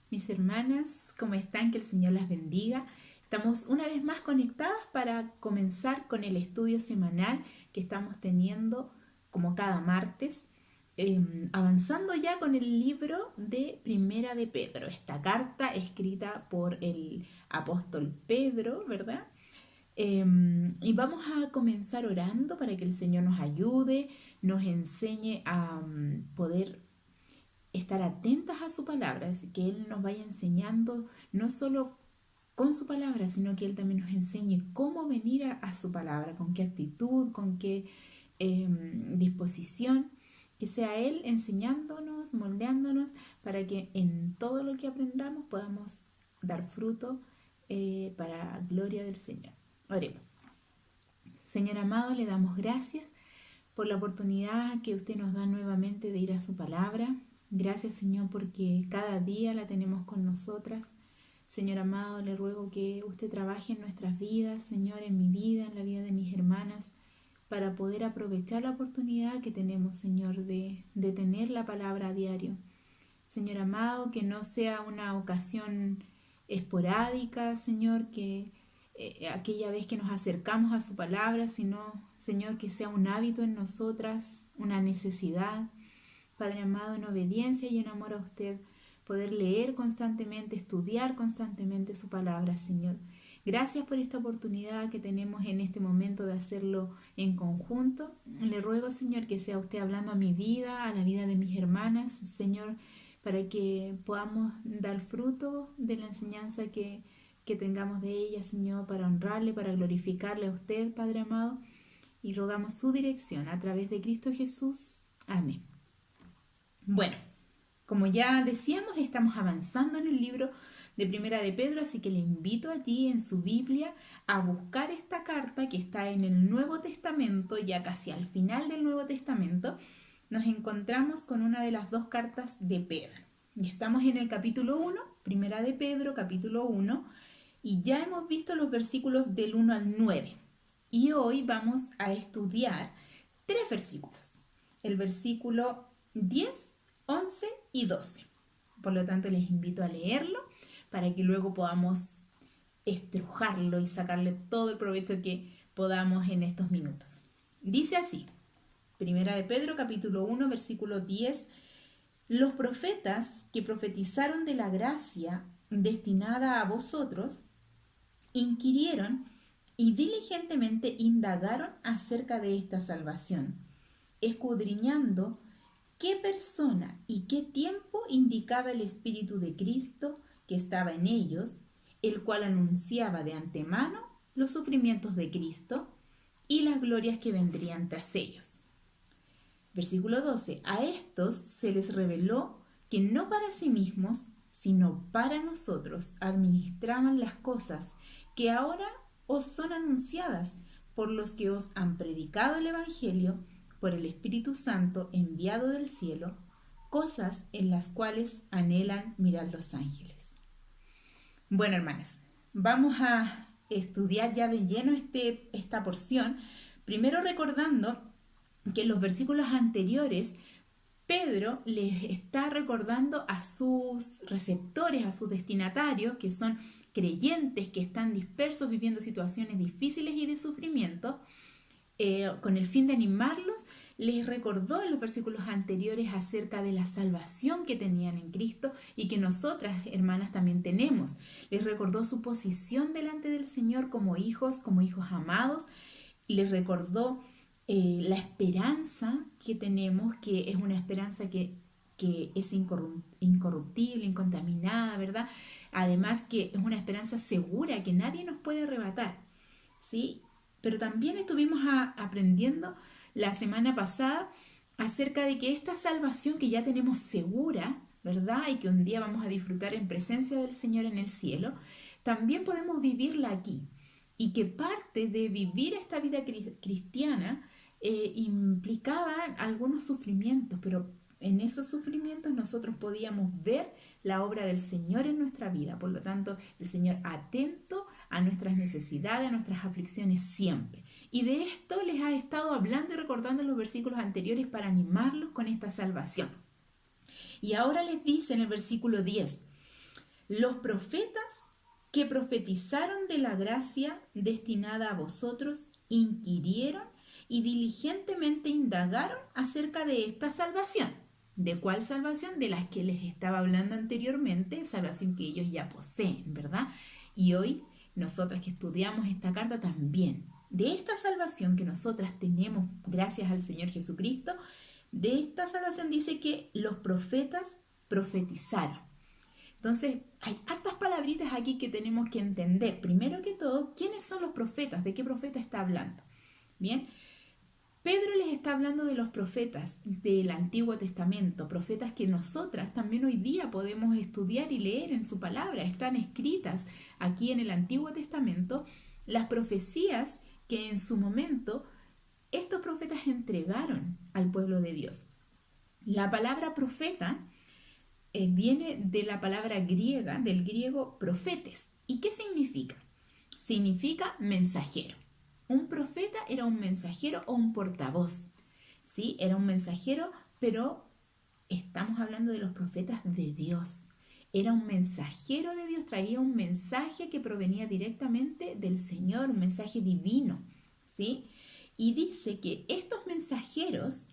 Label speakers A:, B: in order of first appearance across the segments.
A: mis hermanas, ¿cómo están? Que el Señor las bendiga. Estamos una vez más conectadas para comenzar con el estudio semanal que estamos teniendo como cada martes, avanzando ya con el libro de Primera de Pedro, esta carta escrita por el apóstol Pedro, ¿verdad? Y vamos a comenzar orando para que el Señor nos ayude, nos enseñe a poder estar atentas a su palabra, así que Él nos vaya enseñando no solo con su palabra, sino que Él también nos enseñe cómo venir a su palabra, con qué actitud, con qué disposición, que sea Él enseñándonos, moldeándonos, para que en todo lo que aprendamos podamos dar fruto para gloria del Señor. Oremos. Señor amado, le damos gracias por la oportunidad que usted nos da nuevamente de ir a su palabra. Gracias, Señor, porque cada día la tenemos con nosotras. Señor amado, le ruego que usted trabaje en nuestras vidas, Señor, en mi vida, en la vida de mis hermanas, para poder aprovechar la oportunidad que tenemos, Señor, de tener la palabra a diario. Señor amado, que no sea una ocasión esporádica, Señor, que aquella vez que nos acercamos a su palabra, sino, Señor, que sea un hábito en nosotras, una necesidad. Padre amado, en obediencia y en amor a usted, poder leer constantemente, estudiar constantemente su palabra, Señor. Gracias por esta oportunidad que tenemos en este momento de hacerlo en conjunto. Le ruego, Señor, que sea usted hablando a mi vida, a la vida de mis hermanas, Señor, para que podamos dar fruto de la enseñanza que tengamos de ella, Señor, para honrarle, para glorificarle a usted, Padre amado, y rogamos su dirección a través de Cristo Jesús. Amén. Bueno, como ya decíamos, estamos avanzando en el libro de Primera de Pedro, así que le invito allí en su Biblia a buscar esta carta que está en el Nuevo Testamento, ya casi al final del Nuevo Testamento. Nos encontramos con una de las dos cartas de Pedro. Y estamos en el capítulo 1, Primera de Pedro, capítulo 1, y ya hemos visto los versículos del 1 al 9. Y hoy vamos a estudiar 3 versículos. El versículo 10, 11 y 12. Por lo tanto, les invito a leerlo para que luego podamos estrujarlo y sacarle todo el provecho que podamos en estos minutos. Dice así, Primera de Pedro, capítulo 1, versículo 10. Los profetas que profetizaron de la gracia destinada a vosotros, inquirieron y diligentemente indagaron acerca de esta salvación, escudriñando qué persona y qué tiempo indicaba el Espíritu de Cristo que estaba en ellos, el cual anunciaba de antemano los sufrimientos de Cristo y las glorias que vendrían tras ellos. Versículo 12. A estos se les reveló que no para sí mismos, sino para nosotros administraban las cosas que ahora os son anunciadas por los que os han predicado el Evangelio por el Espíritu Santo enviado del cielo, cosas en las cuales anhelan mirar los ángeles. Bueno, hermanas, vamos a estudiar ya de lleno esta porción, primero recordando que en los versículos anteriores Pedro les está recordando a sus receptores, a sus destinatarios, que son creyentes que están dispersos viviendo situaciones difíciles y de sufrimiento, con el fin de animarlos, les recordó en los versículos anteriores acerca de la salvación que tenían en Cristo y que nosotras, hermanas, también tenemos. Les recordó su posición delante del Señor como hijos amados. Les recordó la esperanza que tenemos, que es una esperanza que es incorruptible, incontaminada, ¿verdad? Además que es una esperanza segura que nadie nos puede arrebatar, ¿sí? Pero también estuvimos aprendiendo la semana pasada acerca de que esta salvación que ya tenemos segura, ¿verdad? Y que un día vamos a disfrutar en presencia del Señor en el cielo, también podemos vivirla aquí. Y que parte de vivir esta vida cristiana implicaba algunos sufrimientos, pero en esos sufrimientos nosotros podíamos ver la obra del Señor en nuestra vida. Por lo tanto, el Señor atento a nuestras necesidades, a nuestras aflicciones siempre. Y de esto les ha estado hablando y recordando en los versículos anteriores para animarlos con esta salvación. Y ahora les dice en el versículo 10, Los profetas que profetizaron de la gracia destinada a vosotros inquirieron y diligentemente indagaron acerca de esta salvación. ¿De cuál salvación? De las que les estaba hablando anteriormente, salvación que ellos ya poseen, ¿verdad? Y hoy, nosotras que estudiamos esta carta también, de esta salvación que nosotras tenemos gracias al Señor Jesucristo, de esta salvación dice que los profetas profetizaron. Entonces, hay hartas palabritas aquí que tenemos que entender. Primero que todo, ¿quiénes son los profetas? ¿De qué profeta está hablando? Bien, Pedro les está hablando de los profetas del Antiguo Testamento, profetas que nosotras también hoy día podemos estudiar y leer en su palabra. Están escritas aquí en el Antiguo Testamento las profecías que en su momento estos profetas entregaron al pueblo de Dios. La palabra profeta viene de la palabra griega, del griego profetes. ¿Y qué significa? Significa mensajero. Un profeta era un mensajero o un portavoz, ¿sí? Era un mensajero, pero estamos hablando de los profetas de Dios. Era un mensajero de Dios, traía un mensaje que provenía directamente del Señor, un mensaje divino, ¿sí? Y dice que estos mensajeros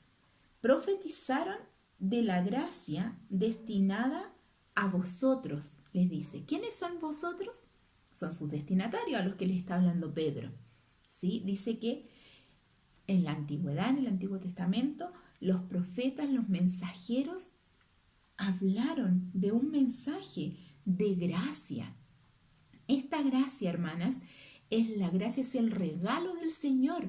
A: profetizaron de la gracia destinada a vosotros, les dice. ¿Quiénes son vosotros? Son sus destinatarios a los que les está hablando Pedro. ¿Sí? Dice que en la antigüedad, en el Antiguo Testamento, los profetas, los mensajeros, hablaron de un mensaje de gracia. Esta gracia, hermanas, es la gracia, es el regalo del Señor.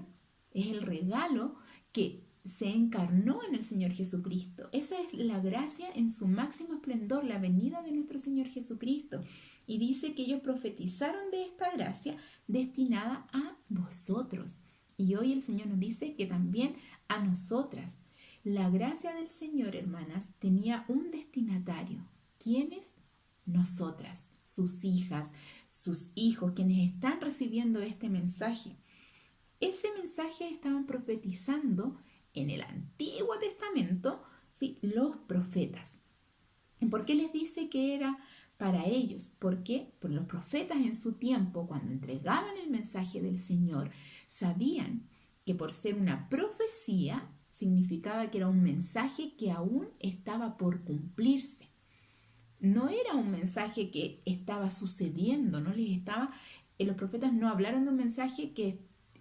A: Es el regalo que se encarnó en el Señor Jesucristo. Esa es la gracia en su máximo esplendor, la venida de nuestro Señor Jesucristo. Y dice que ellos profetizaron de esta gracia destinada a vosotros. Y hoy el Señor nos dice que también a nosotras. La gracia del Señor, hermanas, tenía un destinatario. ¿Quiénes? Nosotras, sus hijas, sus hijos, quienes están recibiendo este mensaje. Ese mensaje estaban profetizando en el Antiguo Testamento, ¿sí? Los profetas. ¿Y por qué les dice que era para ellos? Porque los profetas en su tiempo, cuando entregaban el mensaje del Señor, sabían que por ser una profecía significaba que era un mensaje que aún estaba por cumplirse. No era un mensaje que estaba sucediendo, los profetas no hablaron de un mensaje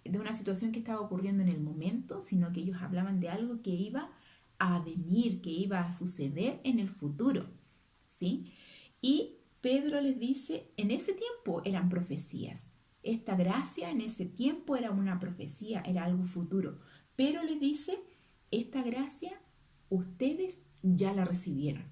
A: de una situación que estaba ocurriendo en el momento, sino que ellos hablaban de algo que iba a venir, que iba a suceder en el futuro, ¿sí? Y Pedro les dice, en ese tiempo eran profecías. Esta gracia en ese tiempo era una profecía, era algo futuro. Pero les dice, esta gracia ustedes ya la recibieron.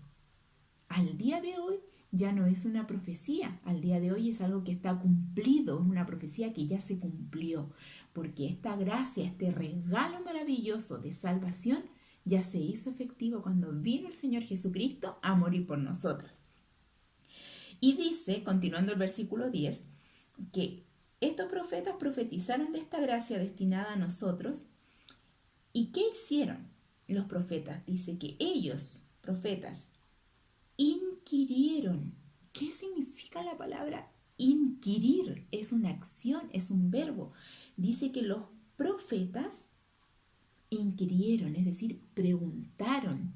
A: Al día de hoy ya no es una profecía, al día de hoy es algo que está cumplido, es una profecía que ya se cumplió, porque esta gracia, este regalo maravilloso de salvación ya se hizo efectivo cuando vino el Señor Jesucristo a morir por nosotros. Y dice, continuando el versículo 10, que estos profetas profetizaron de esta gracia destinada a nosotros. ¿Y qué hicieron los profetas? Dice que ellos, profetas, inquirieron. ¿Qué significa la palabra inquirir? Es una acción, es un verbo. Dice que los profetas inquirieron, es decir, preguntaron.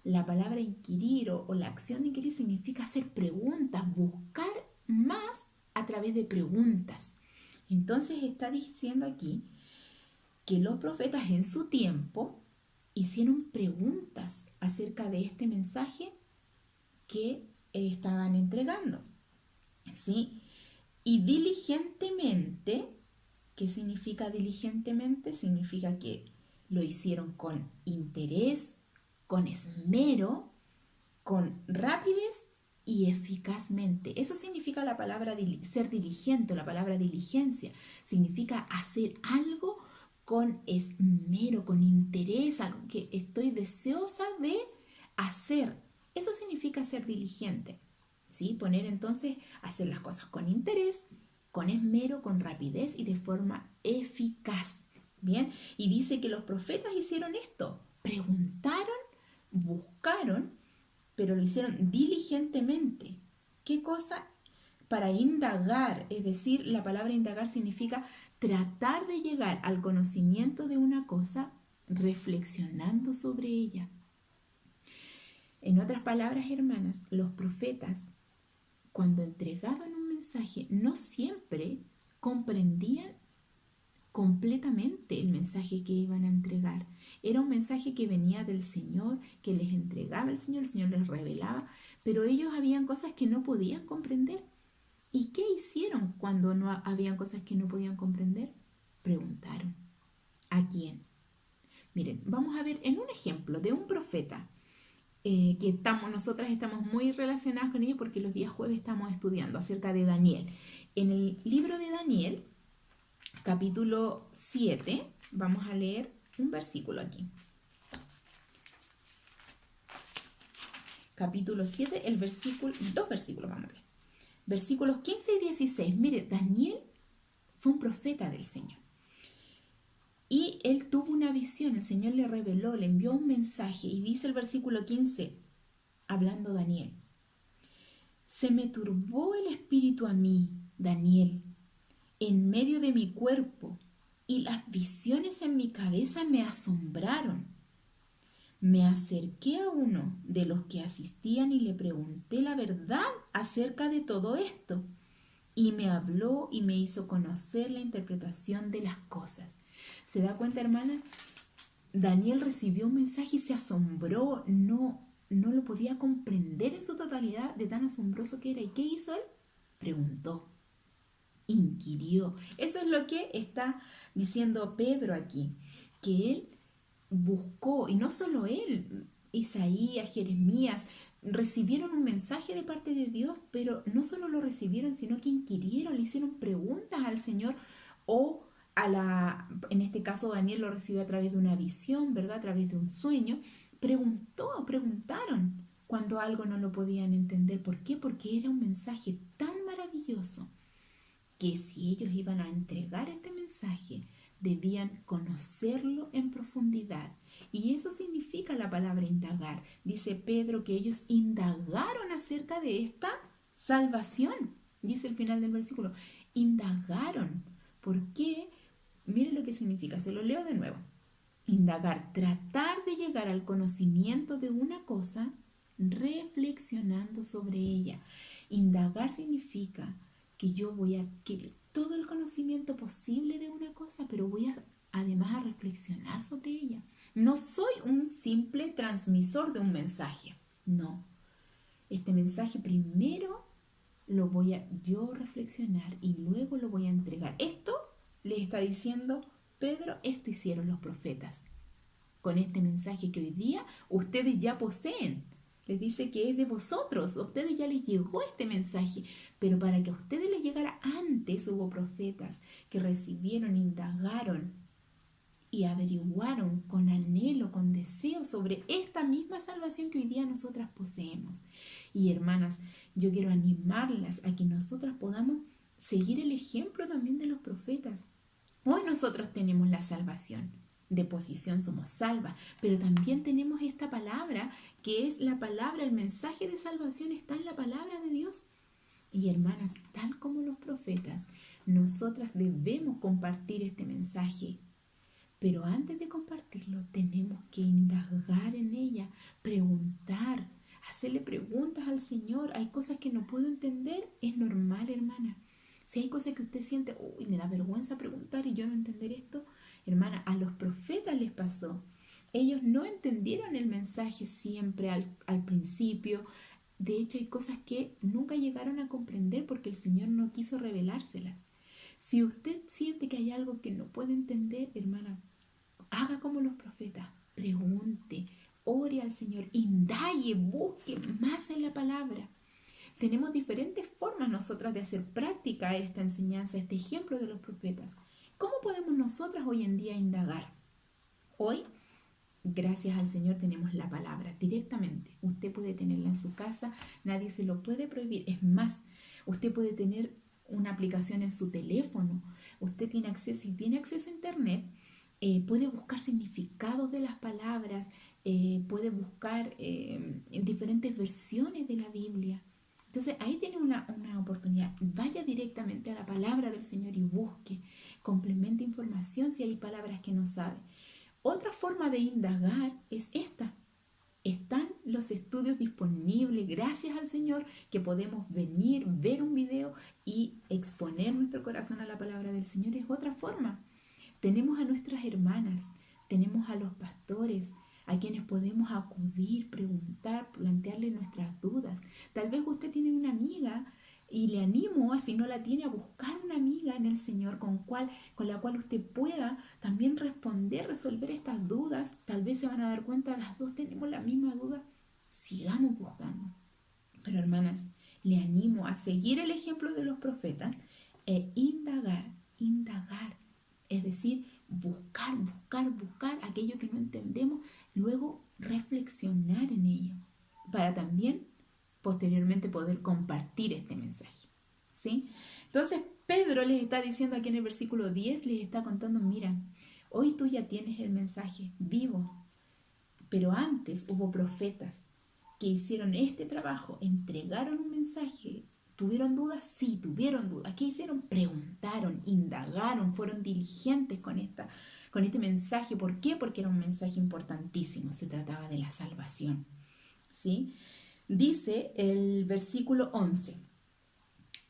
A: La palabra inquirir o la acción de inquirir significa hacer preguntas, buscar más a través de preguntas. Entonces está diciendo aquí que los profetas en su tiempo hicieron preguntas acerca de este mensaje que estaban entregando, ¿sí? Y diligentemente, ¿qué significa diligentemente? Significa que lo hicieron con interés, con esmero, con rapidez y eficazmente. Eso significa la palabra ser diligente, la palabra diligencia. Significa hacer algo con esmero, con interés, algo que estoy deseosa de hacer. Eso significa ser diligente, ¿sí? Poner entonces, hacer las cosas con interés, con esmero, con rapidez y de forma eficaz. Bien, y dice que los profetas hicieron esto, preguntaron, buscaron, pero lo hicieron diligentemente. ¿Qué cosa? Para indagar, es decir, la palabra indagar significa tratar de llegar al conocimiento de una cosa reflexionando sobre ella. En otras palabras, hermanas, los profetas, cuando entregaban un mensaje, no siempre comprendían completamente el mensaje que iban a entregar. Era un mensaje que venía del Señor, que les entregaba el Señor les revelaba, pero ellos habían cosas que no podían comprender. ¿Y qué hicieron cuando no habían cosas que no podían comprender? Preguntaron. ¿A quién? Miren, vamos a ver en un ejemplo de un profeta que nosotras estamos muy relacionadas con ellos porque los días jueves estamos estudiando acerca de Daniel. En el libro de Daniel, capítulo 7, vamos a leer un versículo aquí. Capítulo 7, dos versículos vamos a leer. Versículos 15 y 16. Mire, Daniel fue un profeta del Señor. Y él tuvo una visión, el Señor le reveló, le envió un mensaje y dice el versículo 15, hablando Daniel. Se me turbó el espíritu a mí, Daniel, en medio de mi cuerpo, y las visiones en mi cabeza me asombraron. Me acerqué a uno de los que asistían y le pregunté la verdad acerca de todo esto. Y me habló y me hizo conocer la interpretación de las cosas. ¿Se da cuenta, hermana? Daniel recibió un mensaje y se asombró, no lo podía comprender en su totalidad de tan asombroso que era. ¿Y qué hizo él? Preguntó, inquirió. Eso es lo que está diciendo Pedro aquí, que él buscó, y no solo él, Isaías, Jeremías, recibieron un mensaje de parte de Dios, pero no solo lo recibieron, sino que inquirieron, le hicieron preguntas al Señor o en este caso Daniel lo recibió a través de una visión, ¿verdad? A través de un sueño. Preguntaron cuando algo no lo podían entender. ¿Por qué? Porque era un mensaje tan maravilloso que si ellos iban a entregar este mensaje, debían conocerlo en profundidad. Y eso significa la palabra indagar. Dice Pedro que ellos indagaron acerca de esta salvación. Dice el final del versículo. Indagaron. ¿Por qué? Mire lo que significa. Se lo leo de nuevo. Indagar, tratar de llegar al conocimiento de una cosa reflexionando sobre ella. Indagar significa que yo voy a adquirir todo el conocimiento posible de una cosa, pero voy además a reflexionar sobre ella. No soy un simple transmisor de un mensaje, no. Este mensaje primero lo voy a yo reflexionar y luego lo voy a entregar. Esto le está diciendo Pedro, esto hicieron los profetas con este mensaje que hoy día ustedes ya poseen. Les dice que es de vosotros, a ustedes ya les llegó este mensaje, pero para que a ustedes les llegara antes hubo profetas que recibieron, indagaron y averiguaron con anhelo, con deseo sobre esta misma salvación que hoy día nosotras poseemos. Y hermanas, yo quiero animarlas a que nosotras podamos seguir el ejemplo también de los profetas. Hoy nosotros tenemos la salvación. De posición somos salvas, pero también tenemos esta palabra que es la palabra, el mensaje de salvación está en la palabra de Dios. Y hermanas, tal como los profetas, nosotras debemos compartir este mensaje. Pero antes de compartirlo, tenemos que indagar en ella, preguntar, hacerle preguntas al Señor. Hay cosas que no puedo entender, es normal, hermana. Si hay cosas que usted siente, uy, me da vergüenza preguntar y yo no entender esto, hermana, a los profetas les pasó. Ellos no entendieron el mensaje siempre al principio. De hecho, hay cosas que nunca llegaron a comprender porque el Señor no quiso revelárselas. Si usted siente que hay algo que no puede entender, hermana, haga como los profetas, pregunte, ore al Señor, indague, busque más en la palabra. Tenemos diferentes formas nosotras de hacer práctica esta enseñanza, este ejemplo de los profetas. ¿Cómo podemos nosotras hoy en día indagar? Hoy, gracias al Señor, tenemos la palabra directamente. Usted puede tenerla en su casa, nadie se lo puede prohibir. Es más, usted puede tener una aplicación en su teléfono. Usted tiene acceso, si tiene acceso a internet, puede buscar significados de las palabras, puede buscar diferentes versiones de la Biblia. Entonces ahí tiene una oportunidad. Vaya directamente a la palabra del Señor y busque, complemente información si hay palabras que no sabe. Otra forma de indagar es esta. Están los estudios disponibles, gracias al Señor, que podemos venir, ver un video y exponer nuestro corazón a la palabra del Señor. Es otra forma. Tenemos a nuestras hermanas, tenemos a los pastores, a quienes podemos acudir, preguntar, plantearle nuestras dudas. Tal vez usted tiene una amiga y le animo, si no la tiene, a buscar una amiga en el Señor con la cual usted pueda también responder, resolver estas dudas. Tal vez se van a dar cuenta, las dos tenemos la misma duda. Sigamos buscando. Pero hermanas, le animo a seguir el ejemplo de los profetas e indagar. Es decir, buscar aquello que no entendemos, luego reflexionar en ello, para también posteriormente poder compartir este mensaje. ¿Sí? Entonces, Pedro les está diciendo aquí en el versículo 10, les está contando, mira, hoy tú ya tienes el mensaje vivo, pero antes hubo profetas que hicieron este trabajo, entregaron un mensaje. ¿Tuvieron dudas? Sí, tuvieron dudas. ¿Qué hicieron? Preguntaron, indagaron, fueron diligentes con este mensaje. ¿Por qué? Porque era un mensaje importantísimo. Se trataba de la salvación. ¿Sí? Dice el versículo 11.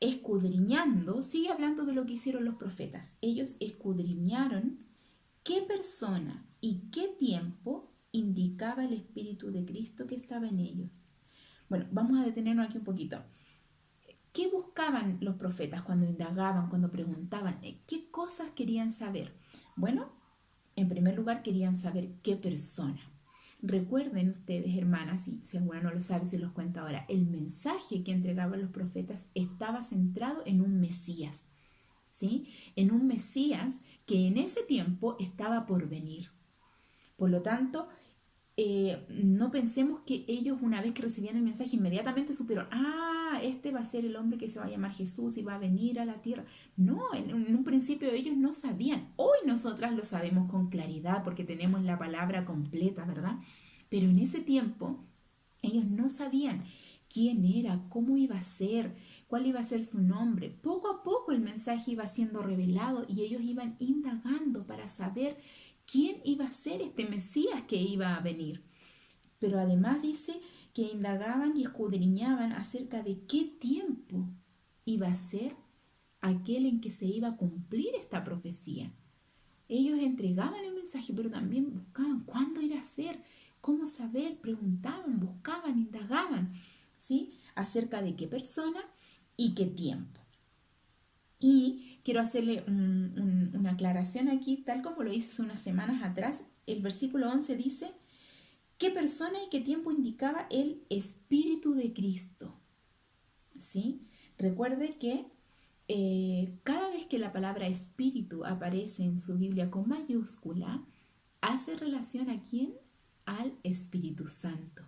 A: Escudriñando, sigue hablando de lo que hicieron los profetas. Ellos escudriñaron qué persona y qué tiempo indicaba el Espíritu de Cristo que estaba en ellos. Bueno, vamos a detenernos aquí un poquito. ¿Qué buscaban los profetas cuando indagaban, cuando preguntaban? ¿Qué cosas querían saber? Bueno, en primer lugar querían saber qué persona. Recuerden ustedes, hermanas, si alguna no lo sabe, se los cuento ahora, el mensaje que entregaban los profetas estaba centrado en un Mesías, ¿sí? En un Mesías que en ese tiempo estaba por venir. Por lo tanto, no pensemos que ellos, una vez que recibían el mensaje, inmediatamente supieron, este va a ser el hombre que se va a llamar Jesús y va a venir a la tierra. No, en un principio ellos no sabían. Hoy nosotras lo sabemos con claridad porque tenemos la palabra completa, ¿verdad? Pero en ese tiempo ellos no sabían quién era, cómo iba a ser, cuál iba a ser su nombre. Poco a poco el mensaje iba siendo revelado y ellos iban indagando para saber quién iba a ser este Mesías que iba a venir. Pero además dice que indagaban y escudriñaban acerca de qué tiempo iba a ser aquel en que se iba a cumplir esta profecía. Ellos entregaban el mensaje, pero también buscaban cuándo ir a ser, cómo saber, preguntaban, buscaban, indagaban, ¿sí? Acerca de qué persona y qué tiempo. Y quiero hacerle una aclaración aquí, tal como lo hice hace unas semanas atrás. El versículo 11 dice, ¿qué persona y qué tiempo indicaba el Espíritu de Cristo? ¿Sí? Recuerde que cada vez que la palabra Espíritu aparece en su Biblia con mayúscula, hace relación ¿a quién? Al Espíritu Santo.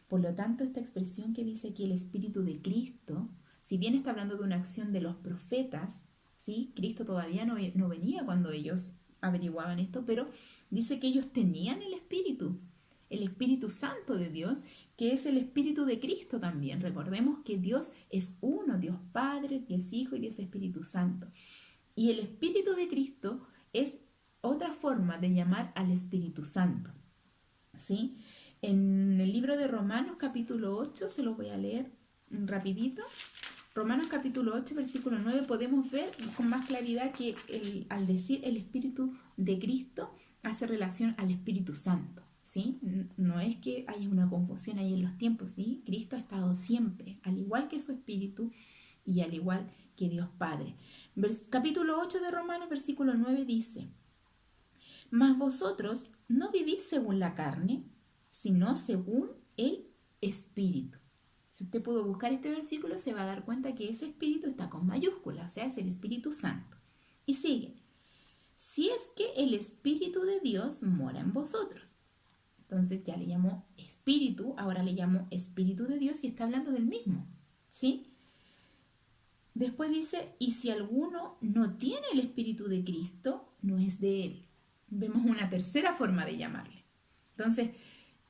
A: Por lo tanto, esta expresión que dice aquí el Espíritu de Cristo, si bien está hablando de una acción de los profetas, ¿sí? Cristo todavía no venía cuando ellos averiguaban esto, pero dice que ellos tenían el Espíritu Santo de Dios, que es el Espíritu de Cristo también. Recordemos que Dios es uno, Dios Padre, Dios Hijo y Dios Espíritu Santo. Y el Espíritu de Cristo es otra forma de llamar al Espíritu Santo, ¿sí? En el libro de Romanos capítulo 8, se los voy a leer rapidito. Romanos capítulo 8, versículo 9, podemos ver con más claridad que al decir el Espíritu de Cristo hace relación al Espíritu Santo, ¿sí? No es que haya una confusión ahí en los tiempos, ¿sí? Cristo ha estado siempre, al igual que su Espíritu y al igual que Dios Padre. Capítulo 8 de Romanos, versículo 9 dice, mas vosotros no vivís según la carne, sino según el Espíritu. Si usted pudo buscar este versículo, se va a dar cuenta que ese Espíritu está con mayúsculas, o sea, es el Espíritu Santo. Y sigue, si es que el Espíritu de Dios mora en vosotros. Entonces ya le llamo Espíritu, ahora le llamo Espíritu de Dios y está hablando del mismo, ¿sí? Después dice, y si alguno no tiene el Espíritu de Cristo, no es de él. Vemos una tercera forma de llamarle. Entonces,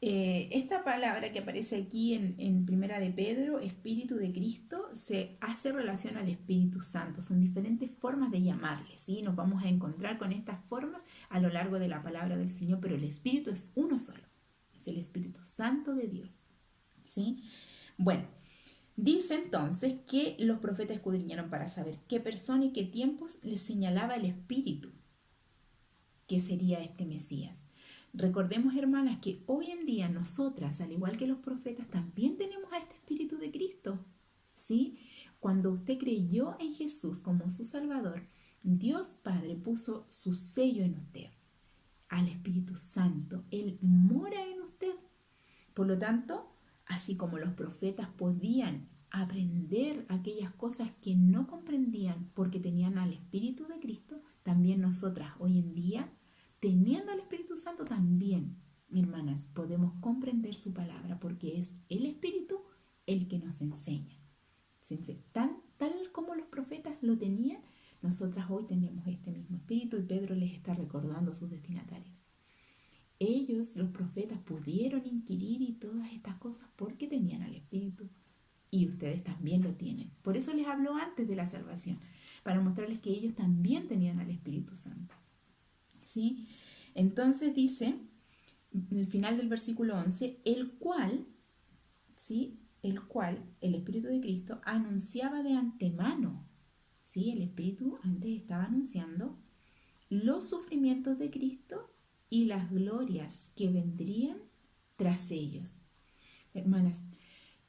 A: Esta palabra que aparece aquí en Primera de Pedro, Espíritu de Cristo, se hace relación al Espíritu Santo. Son diferentes formas de llamarle, ¿sí? Nos vamos a encontrar con estas formas a lo largo de la palabra del Señor, pero el Espíritu es uno solo. Es el Espíritu Santo de Dios, ¿sí? Bueno, dice entonces que los profetas escudriñaron para saber qué persona y qué tiempos les señalaba el Espíritu que sería este Mesías. Recordemos, hermanas, que hoy en día nosotras, al igual que los profetas, también tenemos a este Espíritu de Cristo, ¿sí? Cuando usted creyó en Jesús como su Salvador, Dios Padre puso su sello en usted, al Espíritu Santo. Él mora en usted. Por lo tanto, así como los profetas podían aprender aquellas cosas que no comprendían porque tenían al Espíritu de Cristo, también nosotras hoy en día, teniendo al Espíritu Santo también, hermanas, podemos comprender su palabra porque es el Espíritu el que nos enseña. Tal como los profetas lo tenían, nosotras hoy tenemos este mismo Espíritu y Pedro les está recordando a sus destinatarios. Ellos, los profetas, pudieron inquirir y todas estas cosas porque tenían al Espíritu. Y ustedes también lo tienen. Por eso les hablo antes de la salvación, para mostrarles que ellos también tenían al Espíritu Santo. ¿Sí? Entonces dice, el final del versículo 11, el cual, ¿sí? El Espíritu de Cristo anunciaba de antemano, ¿sí? El Espíritu antes estaba anunciando los sufrimientos de Cristo y las glorias que vendrían tras ellos. Hermanas,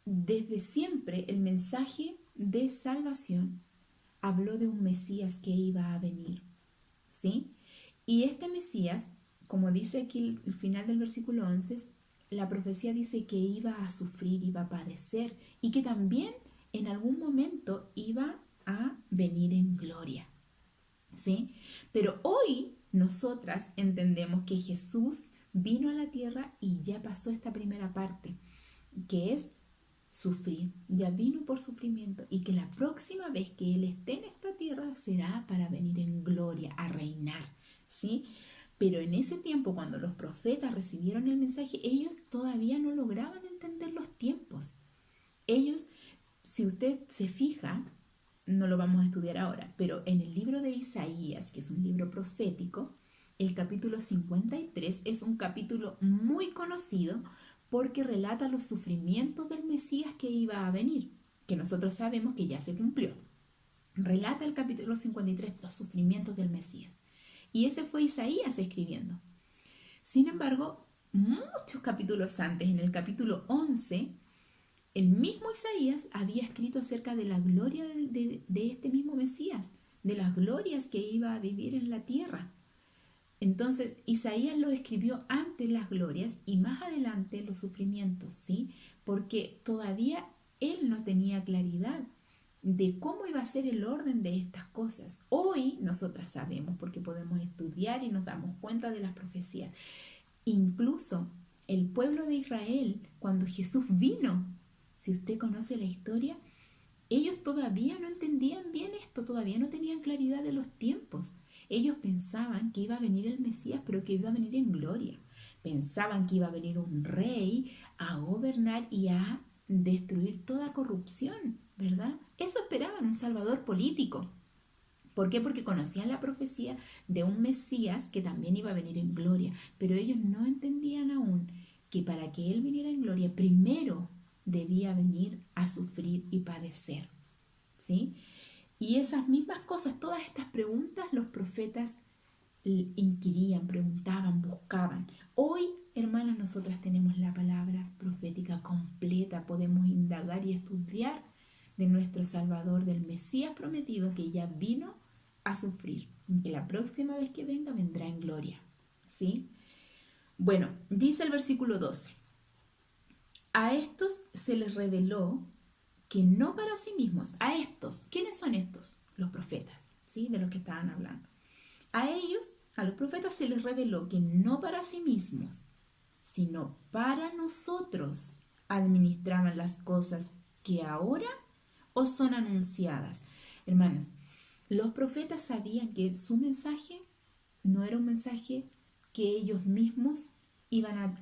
A: desde siempre el mensaje de salvación habló de un Mesías que iba a venir, ¿sí? Y este Mesías, como dice aquí el final del versículo 11, la profecía dice que iba a sufrir, iba a padecer y que también en algún momento iba a venir en gloria, ¿sí? Pero hoy nosotras entendemos que Jesús vino a la tierra y ya pasó esta primera parte, que es sufrir, ya vino por sufrimiento y que la próxima vez que Él esté en esta tierra será para venir en gloria, a reinar, ¿sí? Pero en ese tiempo, cuando los profetas recibieron el mensaje, ellos todavía no lograban entender los tiempos. Ellos, si usted se fija, no lo vamos a estudiar ahora, pero en el libro de Isaías, que es un libro profético, el capítulo 53 es un capítulo muy conocido porque relata los sufrimientos del Mesías que iba a venir, que nosotros sabemos que ya se cumplió. Relata el capítulo 53 los sufrimientos del Mesías. Y ese fue Isaías escribiendo. Sin embargo, muchos capítulos antes, en el capítulo 11, el mismo Isaías había escrito acerca de la gloria de este mismo Mesías, de las glorias que iba a vivir en la tierra. Entonces, Isaías lo escribió antes las glorias y más adelante los sufrimientos, ¿sí? Porque todavía él no tenía claridad de cómo iba a ser el orden de estas cosas. Hoy nosotras sabemos porque podemos estudiar y nos damos cuenta de las profecías. Incluso el pueblo de Israel, cuando Jesús vino, si usted conoce la historia, ellos todavía no entendían bien esto, todavía no tenían claridad de los tiempos. Ellos pensaban que iba a venir el Mesías, pero que iba a venir en gloria. Pensaban que iba a venir un rey a gobernar y a destruir toda corrupción, ¿verdad? Eso esperaban, un salvador político. ¿Por qué? Porque conocían la profecía de un Mesías que también iba a venir en gloria, pero ellos no entendían aún que para que Él viniera en gloria, primero debía venir a sufrir y padecer, ¿sí? Y esas mismas cosas, todas estas preguntas, los profetas inquirían, preguntaban, buscaban. Hoy, hermanas, nosotras tenemos la palabra profética completa, podemos indagar y estudiar de nuestro Salvador, del Mesías prometido que ya vino a sufrir, y que la próxima vez que venga vendrá en gloria, ¿sí? Bueno, dice el versículo 12, a estos se les reveló que no para sí mismos, a estos, ¿quiénes son estos? Los profetas, ¿sí? De los que estaban hablando. A ellos, a los profetas se les reveló que no para sí mismos, sino para nosotros administraban las cosas que ahora os son anunciadas. Hermanas, los profetas sabían que su mensaje no era un mensaje que ellos mismos iban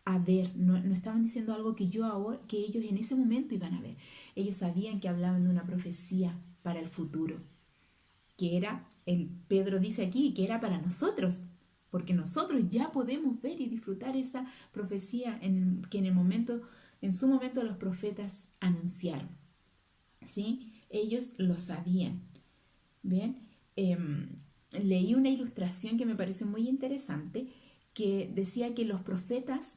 A: a ver, no estaban diciendo algo que que ellos en ese momento iban a ver. Ellos sabían que hablaban de una profecía para el futuro, que era, Pedro dice aquí, que era para nosotros, porque nosotros ya podemos ver y disfrutar esa profecía que en su momento los profetas anunciaron, ¿sí? Ellos lo sabían, ¿bien? Leí una ilustración que me pareció muy interesante, que decía que los profetas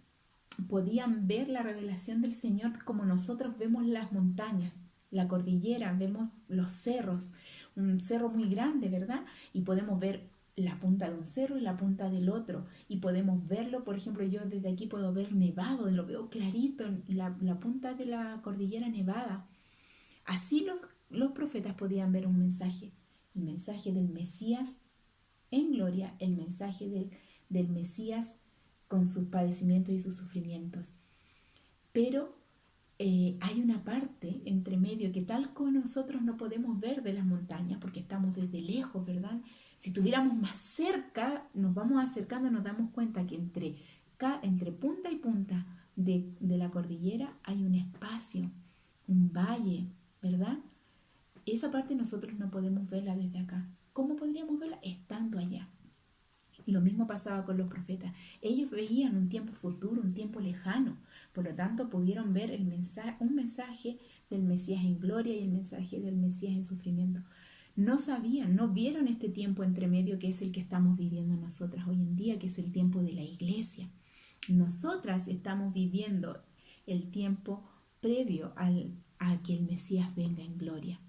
A: podían ver la revelación del Señor como nosotros vemos las montañas, la cordillera, vemos los cerros, un cerro muy grande, ¿verdad? Y podemos ver la punta de un cerro y la punta del otro. Y podemos verlo, por ejemplo, yo desde aquí puedo ver nevado, lo veo clarito, la punta de la cordillera nevada. Así los profetas podían ver un mensaje, el mensaje del Mesías en gloria, el mensaje del Mesías con sus padecimientos y sus sufrimientos. Pero hay una parte entre medio que tal como nosotros no podemos ver de las montañas porque estamos desde lejos, ¿verdad? Si estuviéramos más cerca, nos vamos acercando y nos damos cuenta que entre punta y punta de la cordillera hay un espacio, un valle, ¿verdad? Esa parte nosotros no podemos verla desde acá. ¿Cómo podríamos verla? Estando allá. Lo mismo pasaba con los profetas. Ellos veían un tiempo futuro, un tiempo lejano. Por lo tanto, pudieron ver un mensaje del Mesías en gloria y el mensaje del Mesías en sufrimiento. No sabían, no vieron este tiempo entre medio que es el que estamos viviendo nosotras hoy en día, que es el tiempo de la iglesia. Nosotras estamos viviendo el tiempo previo a que el Mesías venga en gloria.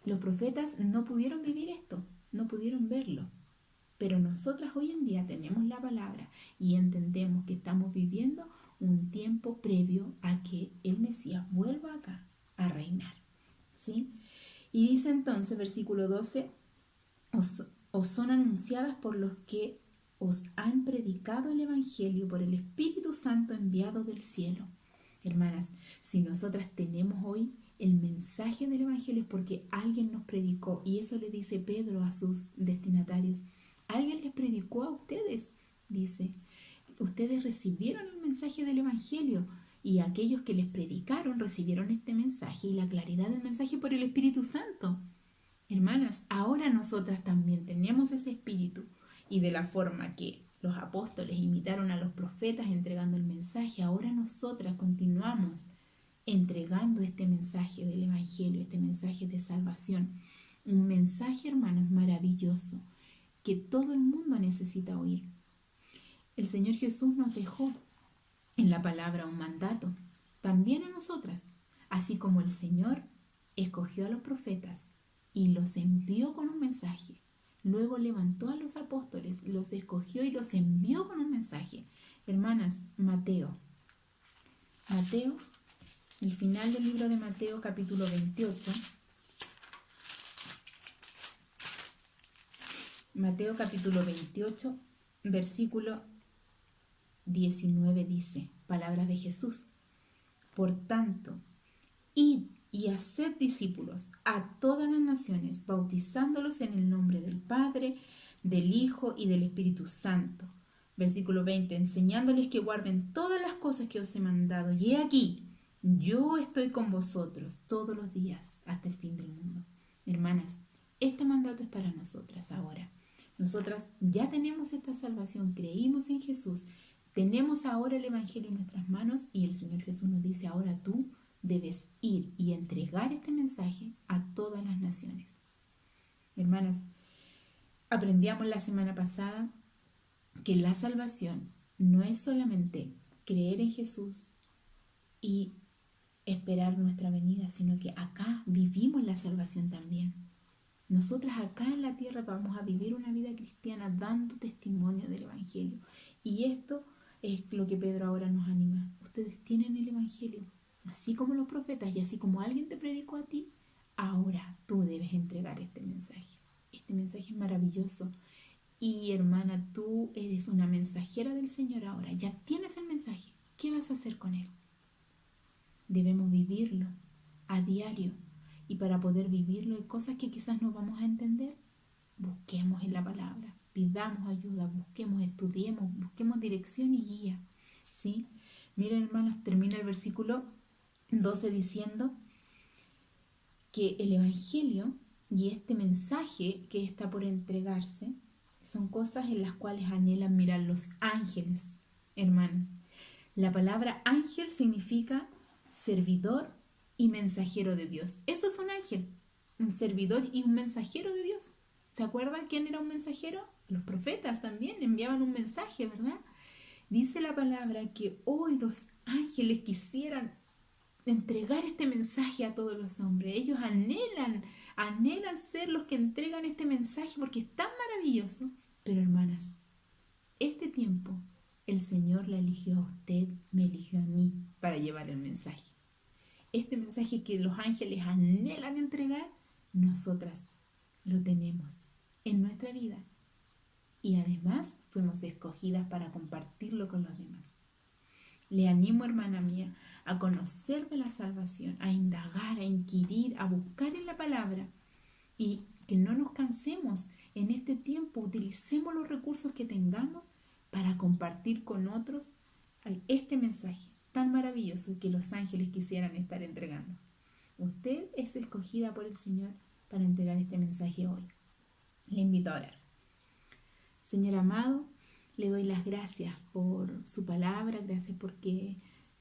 A: Los profetas no pudieron vivir esto, no pudieron verlo. Pero nosotras hoy en día tenemos la palabra y entendemos que estamos viviendo un tiempo previo a que el Mesías vuelva acá a reinar, ¿sí? Y dice entonces, versículo 12, os son anunciadas por los que os han predicado el Evangelio por el Espíritu Santo enviado del cielo. Hermanas, si nosotras tenemos hoy el mensaje del Evangelio es porque alguien nos predicó, y eso le dice Pedro a sus destinatarios. Alguien les predicó a ustedes, dice. Ustedes recibieron el mensaje del Evangelio y aquellos que les predicaron recibieron este mensaje y la claridad del mensaje por el Espíritu Santo. Hermanas, ahora nosotras también tenemos ese espíritu y de la forma que los apóstoles imitaron a los profetas entregando el mensaje, ahora nosotras continuamos entregando este mensaje del Evangelio, este mensaje de salvación. Un mensaje, hermanas, maravilloso que todo el mundo necesita oír. El Señor Jesús nos dejó en la palabra un mandato, también a nosotras, así como el Señor escogió a los profetas y los envió con un mensaje. Luego levantó a los apóstoles, los escogió y los envió con un mensaje. Hermanas, Mateo, el final del libro de Mateo, capítulo 28. Mateo capítulo 28, versículo 19 dice, palabras de Jesús. Por tanto, id y haced discípulos a todas las naciones, bautizándolos en el nombre del Padre, del Hijo y del Espíritu Santo. Versículo 20, enseñándoles que guarden todas las cosas que os he mandado. Y he aquí, yo estoy con vosotros todos los días hasta el fin del mundo. Hermanas, este mandato es para nosotras ahora. Nosotras ya tenemos esta salvación, creímos en Jesús, tenemos ahora el Evangelio en nuestras manos y el Señor Jesús nos dice, ahora tú debes ir y entregar este mensaje a todas las naciones. Hermanas, aprendíamos la semana pasada que la salvación no es solamente creer en Jesús y esperar nuestra venida, sino que acá vivimos la salvación también. Nosotras acá en la tierra vamos a vivir una vida cristiana dando testimonio del Evangelio. Y esto es lo que Pedro ahora nos anima. Ustedes tienen el Evangelio, así como los profetas y así como alguien te predicó a ti, ahora tú debes entregar este mensaje. Este mensaje es maravilloso. Y hermana, tú eres una mensajera del Señor ahora. Ya tienes el mensaje. ¿Qué vas a hacer con él? Debemos vivirlo a diario. Y para poder vivirlo hay cosas que quizás no vamos a entender. Busquemos en la palabra, pidamos ayuda, busquemos, estudiemos, busquemos dirección y guía. ¿sí? Miren, hermanos, termina el versículo 12 diciendo que el Evangelio y este mensaje que está por entregarse son cosas en las cuales anhelan mirar los ángeles, hermanas. La palabra ángel significa servidor y mensajero de Dios. Eso es un ángel, un servidor y un mensajero de Dios. ¿Se acuerdan quién era un mensajero? Los profetas también enviaban un mensaje, ¿verdad? Dice la palabra que hoy los ángeles quisieran entregar este mensaje a todos los hombres. Ellos anhelan ser los que entregan este mensaje porque es tan maravilloso. Pero hermanas, este tiempo el Señor la eligió a usted, me eligió a mí para llevar el mensaje. Este mensaje que los ángeles anhelan entregar, nosotras lo tenemos en nuestra vida. Y además fuimos escogidas para compartirlo con los demás. Le animo, hermana mía, a conocer de la salvación, a indagar, a inquirir, a buscar en la palabra y que no nos cansemos en este tiempo. Utilicemos los recursos que tengamos para compartir con otros este mensaje tan maravilloso que los ángeles quisieran estar entregando. Usted es escogida por el Señor para entregar este mensaje hoy. Le invito a orar. Señor amado, le doy las gracias por su palabra, gracias porque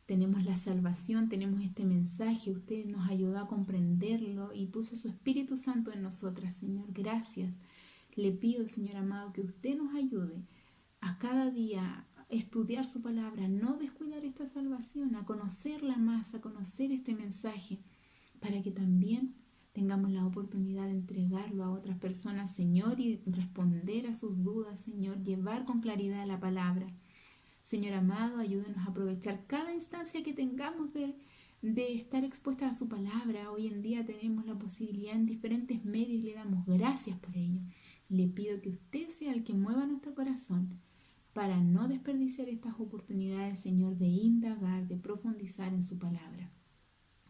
A: tenemos la salvación, tenemos este mensaje, usted nos ayudó a comprenderlo y puso su Espíritu Santo en nosotras, Señor, gracias. Le pido, Señor amado, que usted nos ayude a cada día a estudiar su palabra, no descuidar esta salvación, a conocerla más, a conocer este mensaje, para que también tengamos la oportunidad de entregarlo a otras personas, Señor, y responder a sus dudas, Señor, llevar con claridad la palabra. Señor amado, ayúdenos a aprovechar cada instancia que tengamos de estar expuestas a su palabra. Hoy en día tenemos la posibilidad en diferentes medios y le damos gracias por ello. Le pido que usted sea el que mueva nuestro corazón para no desperdiciar estas oportunidades, Señor, de indagar, de profundizar en su palabra.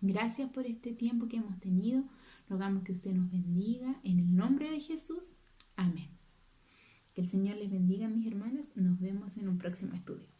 A: Gracias por este tiempo que hemos tenido. Rogamos que usted nos bendiga en el nombre de Jesús. Amén. Que el Señor les bendiga, mis hermanas. Nos vemos en un próximo estudio.